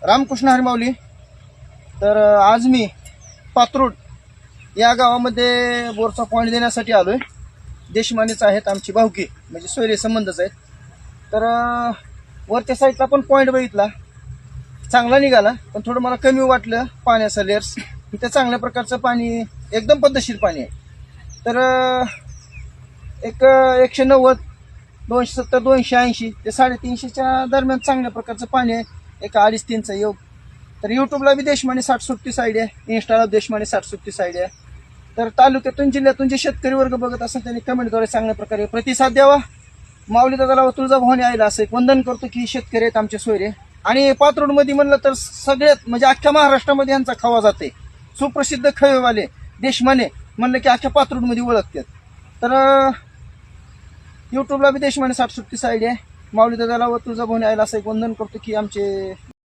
रामकृष्ण हरी माऊली. तर आज मी पात्रोड या गावामध्ये बोरचा पॉईंट देण्यासाठी आलोय. देशमानेच आहेत आमची भावकी, म्हणजे सोयरे संबंधच आहेत. तर वरच्या साईडला पण पॉईंट बघितला, चांगला निघाला, पण थोडं मला कमी वाटलं पाण्याचा लेअर्स. इथं चांगल्या प्रकारचं पाणी, एकदम पद्धतशीर पाणी आहे. तर एक 190, 270, 280 ते 350च्या दरम्यान चांगल्या प्रकारचं पाणी आहे. एक 2.5-3चा योग. तर यूट्यूबला बी देशमाने 60-70 आयडी आहे, इंस्टाला देशमाने 60-70 आयडी आहे. तर तालुक्यातून जिल्ह्यातून जे शेतकरी वर्ग बघत असेल त्यांनी कमेंटद्वारे चांगल्या प्रकारे प्रतिसाद द्यावा. माऊली दादाला व तुळजाभवानी आईला असं एक वंदन करतो की शेतकरी आहेत आमचे सोयरे. आणि पात्रोडमध्ये म्हणलं तर सगळ्यात म्हणजे अख्ख्या महाराष्ट्रामध्ये यांचा खवा जाते. सुप्रसिद्ध खवेवाले देशमाने म्हणलं की अख्ख्या पात्रोडमध्ये ओळखतात. तर यूट्यूबला बी देशमाने 60-70 आयडी आहे. माऊली दादाला व तुळजाभवानी आईला असं एक वंदन करतो की आमचे